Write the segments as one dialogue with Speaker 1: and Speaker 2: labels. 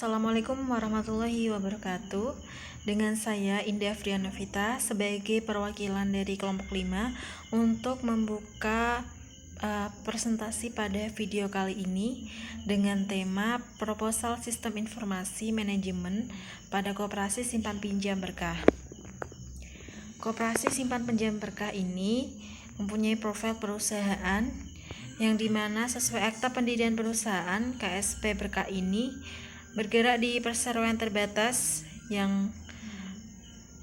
Speaker 1: Assalamualaikum warahmatullahi wabarakatuh. Dengan saya Indah Frianovita sebagai perwakilan dari kelompok 5 untuk membuka presentasi pada video kali ini dengan tema proposal sistem informasi manajemen pada Koperasi Simpan Pinjam Berkah. Koperasi Simpan Pinjam Berkah ini mempunyai profil perusahaan yang dimana sesuai akta pendirian perusahaan, KSP Berkah ini bergerak di perseroan terbatas yang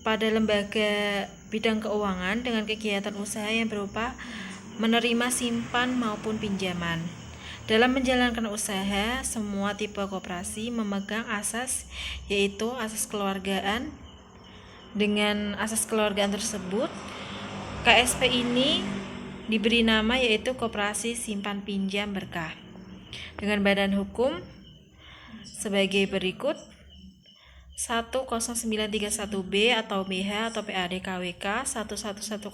Speaker 1: pada lembaga bidang keuangan dengan kegiatan usaha yang berupa menerima simpan maupun pinjaman. Dalam menjalankan usaha, semua tipe koperasi memegang asas, yaitu asas keluargaan. Dengan asas keluargaan tersebut, KSP ini diberi nama yaitu Koperasi Simpan Pinjam Berkah dengan badan hukum sebagai berikut: 10931B atau BH atau PAD KWK 1110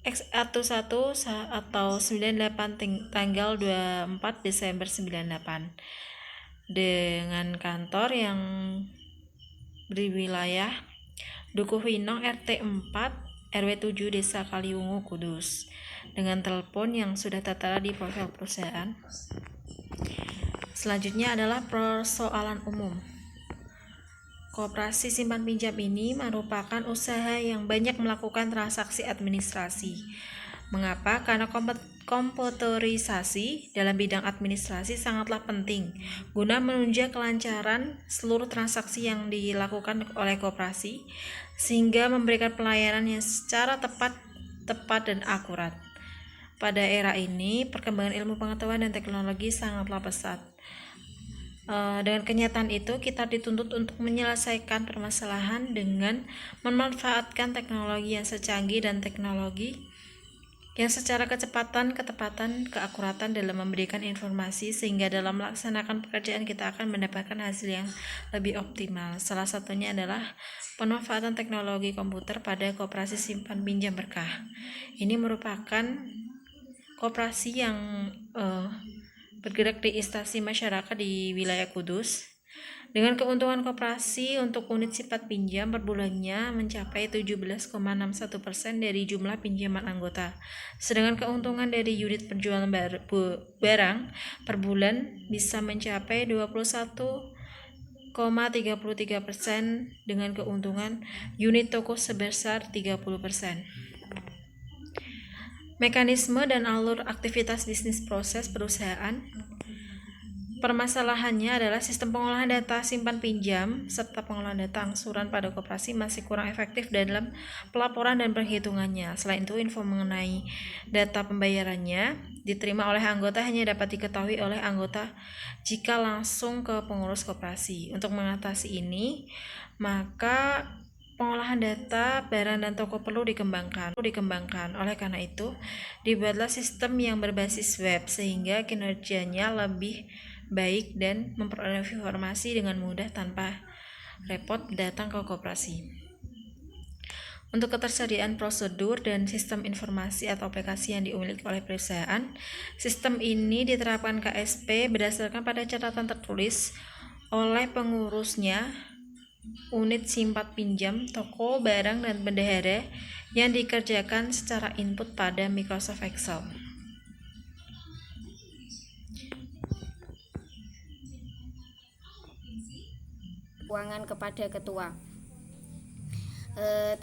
Speaker 1: X11 atau 98 tanggal 24 Desember 98 dengan kantor yang berwilayah Dukuh Winong RT 4 RW 7 Desa Kaliwungu Kudus dengan telepon yang sudah tertera di profil perusahaan. Selanjutnya adalah persoalan umum. Koperasi simpan pinjam ini merupakan usaha yang banyak melakukan transaksi administrasi. Mengapa? Karena komputerisasi dalam bidang administrasi sangatlah penting guna menunjang kelancaran seluruh transaksi yang dilakukan oleh koperasi sehingga memberikan pelayanan yang secara tepat dan akurat. Pada era ini, perkembangan ilmu pengetahuan dan teknologi sangatlah pesat. Dengan kenyataan itu, kita dituntut untuk menyelesaikan permasalahan dengan memanfaatkan teknologi yang secanggih dan teknologi yang secara kecepatan, ketepatan, keakuratan dalam memberikan informasi sehingga dalam melaksanakan pekerjaan kita akan mendapatkan hasil yang lebih optimal. Salah satunya adalah pemanfaatan teknologi komputer pada Koperasi Simpan Pinjam Berkah. Ini merupakan koperasi yang bergerak di instansi masyarakat di wilayah Kudus dengan keuntungan koperasi untuk unit sifat pinjam per bulannya mencapai 17,61% dari jumlah pinjaman anggota, sedangkan keuntungan dari unit penjualan barang per bulan bisa mencapai 21,33% dengan keuntungan unit toko sebesar 30%. Mekanisme dan alur aktivitas bisnis proses perusahaan. Permasalahannya adalah sistem pengolahan data simpan pinjam serta pengolahan data angsuran pada koperasi masih kurang efektif dalam pelaporan dan perhitungannya. Selain itu, info mengenai data pembayarannya diterima oleh anggota hanya dapat diketahui oleh anggota jika langsung ke pengurus koperasi. Untuk mengatasi ini, maka pengolahan data, barang dan toko perlu dikembangkan. Oleh karena itu, dibuatlah sistem yang berbasis web sehingga kinerjanya lebih baik dan memperoleh informasi dengan mudah tanpa repot datang ke koperasi. Untuk ketersediaan prosedur dan sistem informasi atau aplikasi yang dimiliki oleh perusahaan, sistem ini diterapkan KSP berdasarkan pada catatan tertulis oleh pengurusnya, unit simpan pinjam, toko, barang, dan bendahara yang dikerjakan secara input pada Microsoft Excel.
Speaker 2: Keuangan kepada ketua.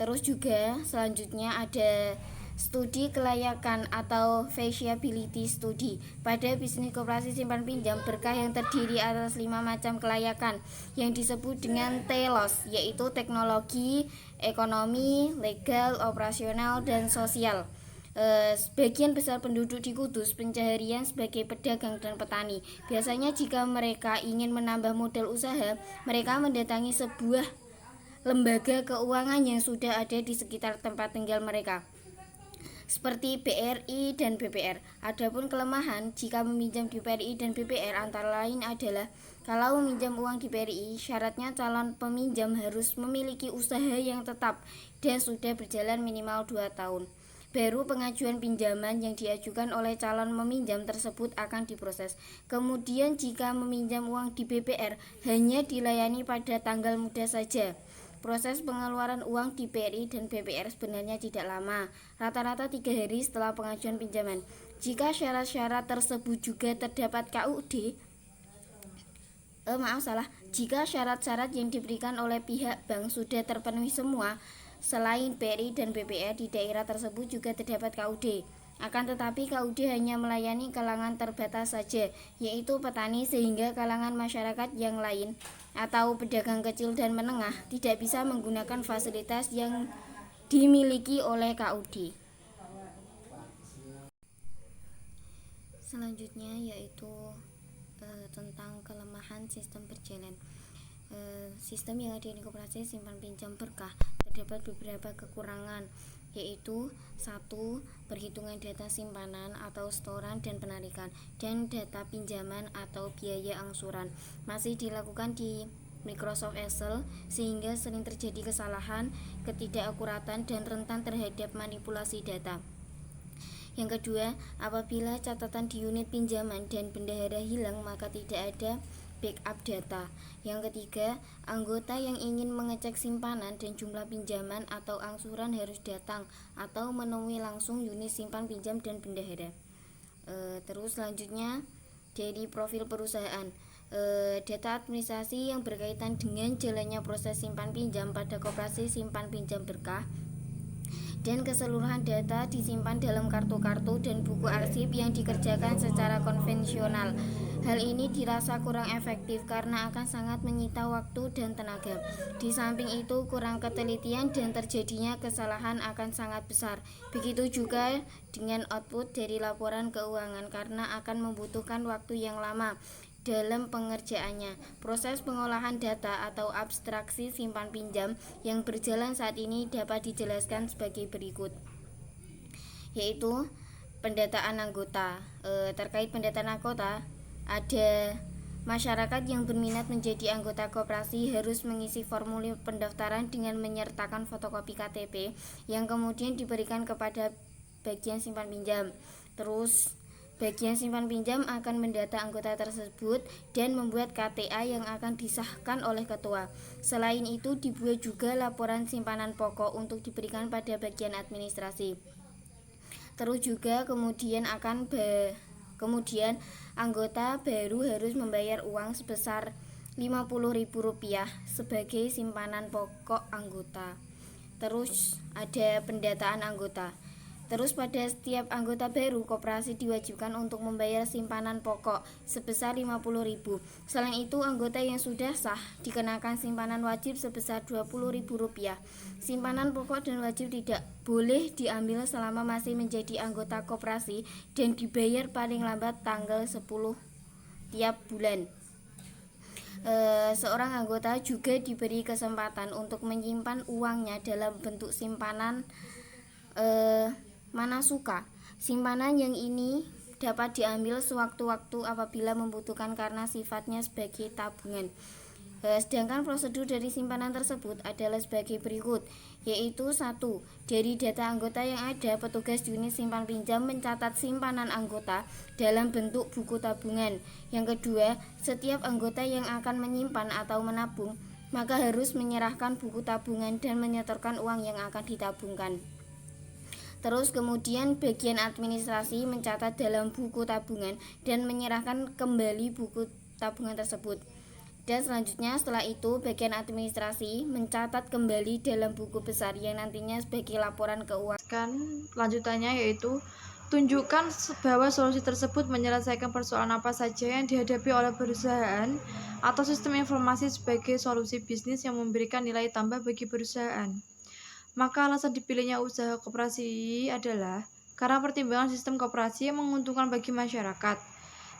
Speaker 2: Terus juga selanjutnya ada studi kelayakan atau feasibility study pada bisnis koperasi simpan pinjam berkah yang terdiri atas 5 macam kelayakan yang disebut dengan TELOS, yaitu teknologi, ekonomi, legal, operasional, dan sosial. Sebagian besar penduduk di Kudus pencaharian sebagai pedagang dan petani. Biasanya jika mereka ingin menambah modal usaha, mereka mendatangi sebuah lembaga keuangan yang sudah ada di sekitar tempat tinggal mereka, seperti BRI dan BPR. Adapun kelemahan jika meminjam di BRI dan BPR antara lain adalah kalau meminjam uang di BRI, syaratnya calon peminjam harus memiliki usaha yang tetap dan sudah berjalan minimal 2 tahun. baru pengajuan pinjaman yang diajukan oleh calon meminjam tersebut akan diproses. Kemudian jika meminjam uang di BPR hanya dilayani pada tanggal mudah saja. Proses pengeluaran uang di BRI dan BPR sebenarnya tidak lama, rata-rata 3 hari setelah pengajuan pinjaman. Jika syarat-syarat tersebut juga terdapat KUD, jika syarat-syarat yang diberikan oleh pihak bank sudah terpenuhi semua, selain BRI dan BPR di daerah tersebut juga terdapat KUD. Akan tetapi KUD hanya melayani kalangan terbatas saja, yaitu petani, sehingga kalangan masyarakat yang lain atau pedagang kecil dan menengah tidak bisa menggunakan fasilitas yang dimiliki oleh KUD. Selanjutnya yaitu tentang kelemahan sistem berjalan. Sistem yang ada di koperasi simpan pinjam berkah terdapat beberapa kekurangan, yaitu 1. Perhitungan data simpanan atau setoran dan penarikan, dan data pinjaman atau biaya angsuran masih dilakukan di Microsoft Excel, sehingga sering terjadi kesalahan, ketidakakuratan, dan rentan terhadap manipulasi data. Yang kedua, apabila catatan di unit pinjaman dan bendahara hilang, maka tidak ada backup data. Yang ketiga, anggota yang ingin mengecek simpanan dan jumlah pinjaman atau angsuran harus datang atau menemui langsung unit simpan pinjam dan bendahara. Terus selanjutnya dari profil perusahaan, data administrasi yang berkaitan dengan jalannya proses simpan pinjam pada koperasi simpan pinjam berkah dan keseluruhan data disimpan dalam kartu-kartu dan buku arsip yang dikerjakan secara konvensional. Hal ini dirasa kurang efektif karena akan sangat menyita waktu dan tenaga. Di samping itu, kurang ketelitian dan terjadinya kesalahan akan sangat besar. Begitu juga dengan output dari laporan keuangan karena akan membutuhkan waktu yang lama dalam pengerjaannya. Proses pengolahan data atau abstraksi simpan pinjam yang berjalan saat ini dapat dijelaskan sebagai berikut, yaitu pendataan anggota. Terkait pendataan anggota, ada masyarakat yang berminat menjadi anggota koperasi harus mengisi formulir pendaftaran dengan menyertakan fotokopi KTP yang kemudian diberikan kepada bagian simpan pinjam. Terus bagian simpan pinjam akan mendata anggota tersebut dan membuat KTA yang akan disahkan oleh ketua. Selain itu, dibuat juga laporan simpanan pokok untuk diberikan pada bagian administrasi. Terus juga kemudian anggota baru harus membayar uang sebesar Rp50.000 sebagai simpanan pokok anggota. Terus ada pendataan anggota. Terus pada setiap anggota baru, koperasi diwajibkan untuk membayar simpanan pokok sebesar Rp50.000. Selain itu, anggota yang sudah sah dikenakan simpanan wajib sebesar Rp20.000. Simpanan pokok dan wajib tidak boleh diambil selama masih menjadi anggota koperasi dan dibayar paling lambat tanggal 10 tiap bulan. Seorang anggota juga diberi kesempatan untuk menyimpan uangnya dalam bentuk simpanan mana suka. Simpanan yang ini dapat diambil sewaktu-waktu apabila membutuhkan karena sifatnya sebagai tabungan. Sedangkan prosedur dari simpanan tersebut adalah sebagai berikut, yaitu 1. Dari data anggota yang ada, petugas unit simpan pinjam mencatat simpanan anggota dalam bentuk buku tabungan. Yang kedua, setiap anggota yang akan menyimpan atau menabung maka harus menyerahkan buku tabungan dan menyetorkan uang yang akan ditabungkan. Terus kemudian bagian administrasi mencatat dalam buku tabungan dan menyerahkan kembali buku tabungan tersebut. Dan selanjutnya setelah itu bagian administrasi mencatat kembali dalam buku besar yang nantinya sebagai laporan keuangan.
Speaker 1: Lanjutannya yaitu tunjukkan bahwa solusi tersebut menyelesaikan persoalan apa saja yang dihadapi oleh perusahaan atau sistem informasi sebagai solusi bisnis yang memberikan nilai tambah bagi perusahaan. Maka alasan dipilihnya usaha koperasi adalah karena pertimbangan sistem koperasi yang menguntungkan bagi masyarakat,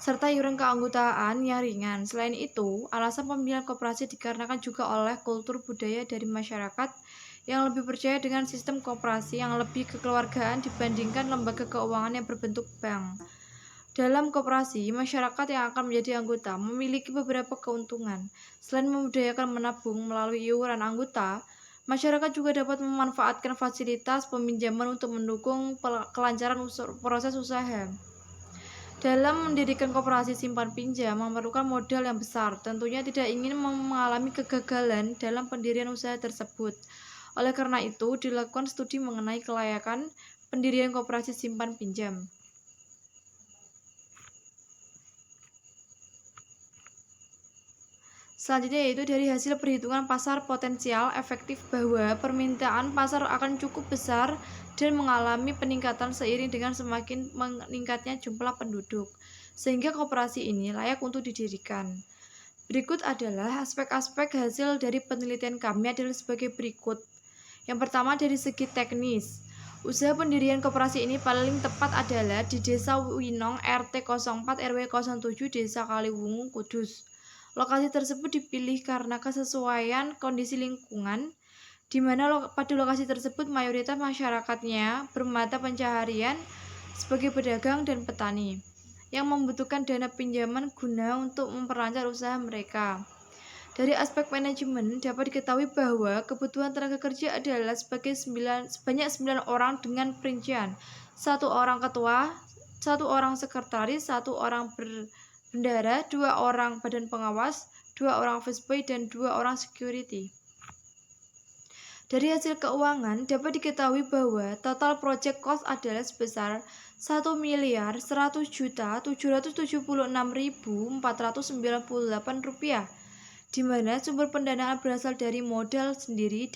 Speaker 1: serta iuran keanggotaan yang ringan. Selain itu, alasan pemilihan koperasi dikarenakan juga oleh kultur budaya dari masyarakat yang lebih percaya dengan sistem koperasi yang lebih kekeluargaan dibandingkan lembaga keuangan yang berbentuk bank. Dalam koperasi, masyarakat yang akan menjadi anggota memiliki beberapa keuntungan. Selain memudayakan menabung melalui iuran anggota,
Speaker 3: Masyarakat juga dapat memanfaatkan fasilitas peminjaman untuk mendukung kelancaran proses usaha. Dalam mendirikan koperasi simpan pinjam memerlukan modal yang besar, tentunya tidak ingin mengalami kegagalan dalam pendirian usaha tersebut. Oleh karena itu, dilakukan studi mengenai kelayakan pendirian koperasi simpan pinjam. Selanjutnya yaitu dari hasil perhitungan pasar potensial efektif bahwa permintaan pasar akan cukup besar dan mengalami peningkatan seiring dengan semakin meningkatnya jumlah penduduk, sehingga koperasi ini layak untuk didirikan. Berikut adalah aspek-aspek hasil dari penelitian kami adalah sebagai berikut. Yang pertama dari segi teknis. Usaha pendirian koperasi ini paling tepat adalah di Desa Winong RT 04 RW 07 Desa Kaliwungu, Kudus. Lokasi tersebut dipilih karena kesesuaian kondisi lingkungan, di mana pada lokasi tersebut mayoritas masyarakatnya bermata pencaharian sebagai pedagang dan petani, yang membutuhkan dana pinjaman guna untuk memperlancar usaha mereka. Dari aspek manajemen, dapat diketahui bahwa kebutuhan tenaga kerja adalah sebanyak 9 orang dengan perincian 1 orang ketua, 1 orang sekretaris, 1 orang bendara, 2 orang badan pengawas, 2 orang fishboy, dan 2 orang security. Dari hasil keuangan dapat diketahui bahwa total project cost adalah sebesar 1.776.498 rupiah, di mana sumber pendanaan berasal dari modal sendiri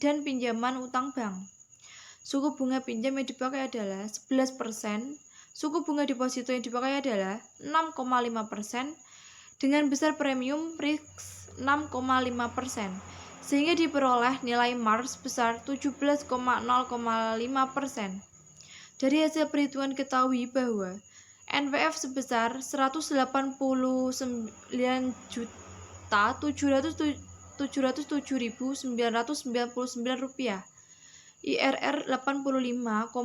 Speaker 3: dan pinjaman utang bank. Suku bunga pinjam yang dipakai adalah 11%, suku bunga deposito yang dipakai adalah 6,5%, dengan besar premium risk 6,5%, sehingga diperoleh nilai MAR sebesar 17,0,5%. Dari hasil perhitungan ketahui bahwa NPF sebesar 189.707.999 rupiah. IRR 85,84%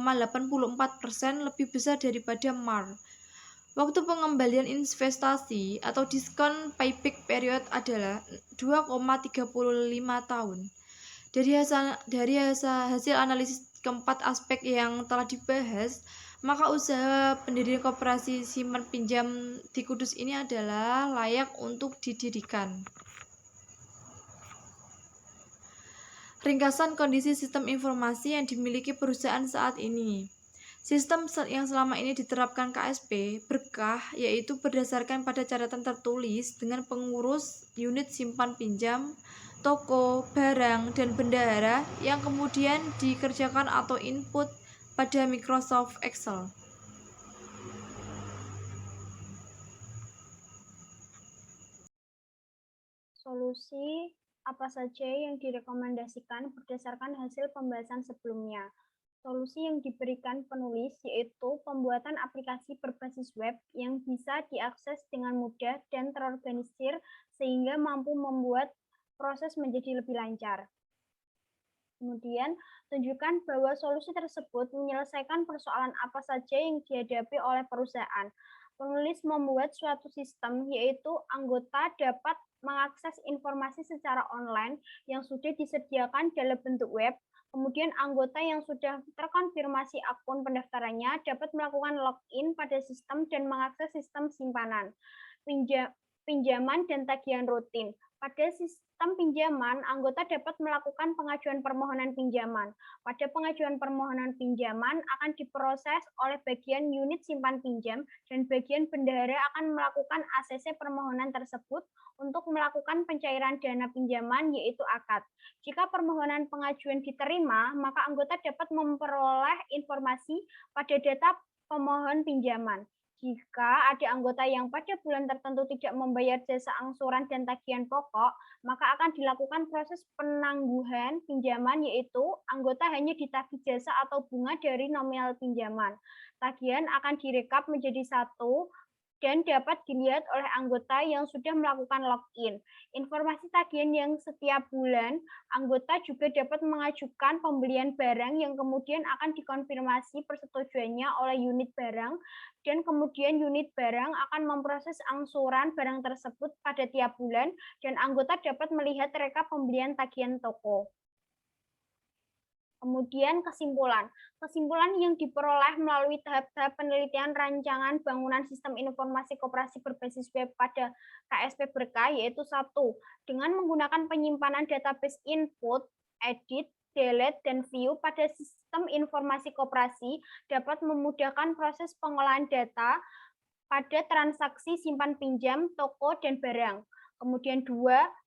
Speaker 3: lebih besar daripada MAR. Waktu pengembalian investasi atau diskon payback period adalah 2,35 tahun. Dari hasil analisis keempat aspek yang telah dibahas, maka usaha pendirian koperasi simpan pinjam di Kudus ini adalah layak untuk didirikan. Ringkasan kondisi sistem informasi yang dimiliki perusahaan saat ini. Sistem yang selama ini diterapkan KSP berkah, yaitu berdasarkan pada catatan tertulis dengan pengurus unit simpan pinjam, toko, barang, dan bendahara yang kemudian dikerjakan atau input pada Microsoft Excel.
Speaker 4: Solusi apa saja yang direkomendasikan berdasarkan hasil pembahasan sebelumnya? Solusi yang diberikan penulis yaitu pembuatan aplikasi berbasis web yang bisa diakses dengan mudah dan terorganisir sehingga mampu membuat proses menjadi lebih lancar. Kemudian, tunjukkan bahwa solusi tersebut menyelesaikan persoalan apa saja yang dihadapi oleh perusahaan. Penulis membuat suatu sistem, yaitu anggota dapat mengakses informasi secara online yang sudah disediakan dalam bentuk web. Kemudian anggota yang sudah terkonfirmasi akun pendaftarannya dapat melakukan login pada sistem dan mengakses sistem simpanan, pinjaman, dan tagihan rutin. Pada sistem pinjaman, anggota dapat melakukan pengajuan permohonan pinjaman. Pada pengajuan permohonan pinjaman akan diproses oleh bagian unit simpan pinjam dan bagian bendahara akan melakukan ACC permohonan tersebut untuk melakukan pencairan dana pinjaman yaitu akad. Jika permohonan pengajuan diterima, maka anggota dapat memperoleh informasi pada data pemohon pinjaman. Jika ada anggota yang pada bulan tertentu tidak membayar jasa angsuran dan tagihan pokok, maka akan dilakukan proses penangguhan pinjaman yaitu anggota hanya ditagih jasa atau bunga dari nominal pinjaman. Tagihan akan direkap menjadi satu dan dapat dilihat oleh anggota yang sudah melakukan login. Informasi tagihan yang setiap bulan, anggota juga dapat mengajukan pembelian barang yang kemudian akan dikonfirmasi persetujuannya oleh unit barang, dan kemudian unit barang akan memproses angsuran barang tersebut pada tiap bulan, dan anggota dapat melihat rekap pembelian tagihan toko. Kemudian kesimpulan. Kesimpulan yang diperoleh melalui tahap-tahap penelitian rancangan bangunan sistem informasi koperasi berbasis web pada KSP Berkah yaitu 1. Dengan menggunakan penyimpanan database input, edit, delete, dan view pada sistem informasi koperasi dapat memudahkan proses pengolahan data pada transaksi simpan pinjam, toko, dan barang. Kemudian 2,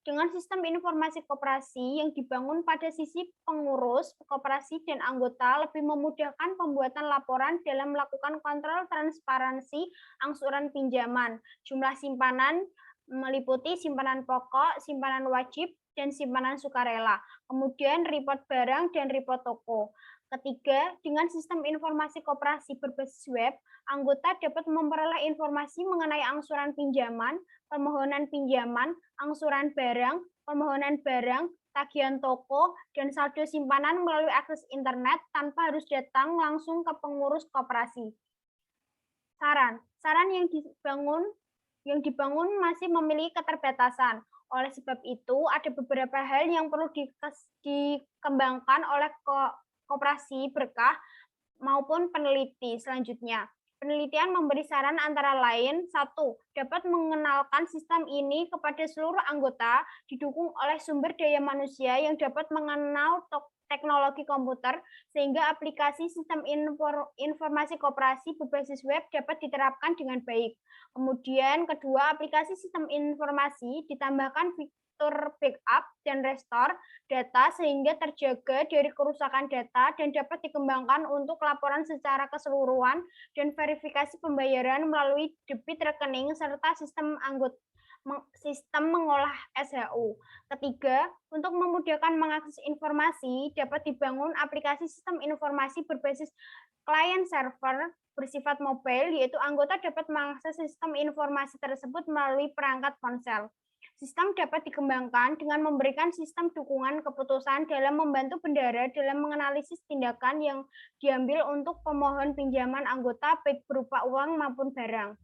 Speaker 4: dengan sistem informasi koperasi yang dibangun pada sisi pengurus, koperasi, dan anggota lebih memudahkan pembuatan laporan dalam melakukan kontrol transparansi angsuran pinjaman. Jumlah simpanan meliputi simpanan pokok, simpanan wajib, dan simpanan sukarela. Kemudian report barang dan report toko. Ketiga, dengan sistem informasi koperasi berbasis web, anggota dapat memperoleh informasi mengenai angsuran pinjaman, permohonan pinjaman, angsuran barang, permohonan barang, tagihan toko, dan saldo simpanan melalui akses internet tanpa harus datang langsung ke pengurus koperasi. Saran yang dibangun masih memiliki keterbatasan. Oleh sebab itu, ada beberapa hal yang perlu dikembangkan oleh koperasi Berkah maupun peneliti selanjutnya. Penelitian memberi saran antara lain, 1. Dapat mengenalkan sistem ini kepada seluruh anggota, didukung oleh sumber daya manusia yang dapat mengenal teknologi komputer, sehingga aplikasi sistem informasi koperasi berbasis web dapat diterapkan dengan baik. Kemudian, kedua, aplikasi sistem informasi ditambahkan fitur backup dan restore data sehingga terjaga dari kerusakan data dan dapat dikembangkan untuk laporan secara keseluruhan dan verifikasi pembayaran melalui debit rekening serta sistem mengolah SHU. Ketiga, untuk memudahkan mengakses informasi, dapat dibangun aplikasi sistem informasi berbasis client server bersifat mobile, yaitu anggota dapat mengakses sistem informasi tersebut melalui perangkat ponsel. Sistem dapat dikembangkan dengan memberikan sistem dukungan keputusan dalam membantu bendahara dalam menganalisis tindakan yang diambil untuk pemohon pinjaman anggota baik berupa uang maupun barang.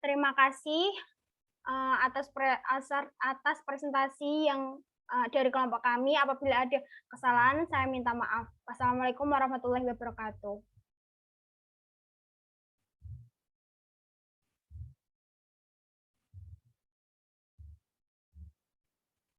Speaker 4: Terima kasih atas presentasi yang dari kelompok kami. Apabila ada kesalahan, saya minta maaf. Wassalamualaikum warahmatullahi wabarakatuh.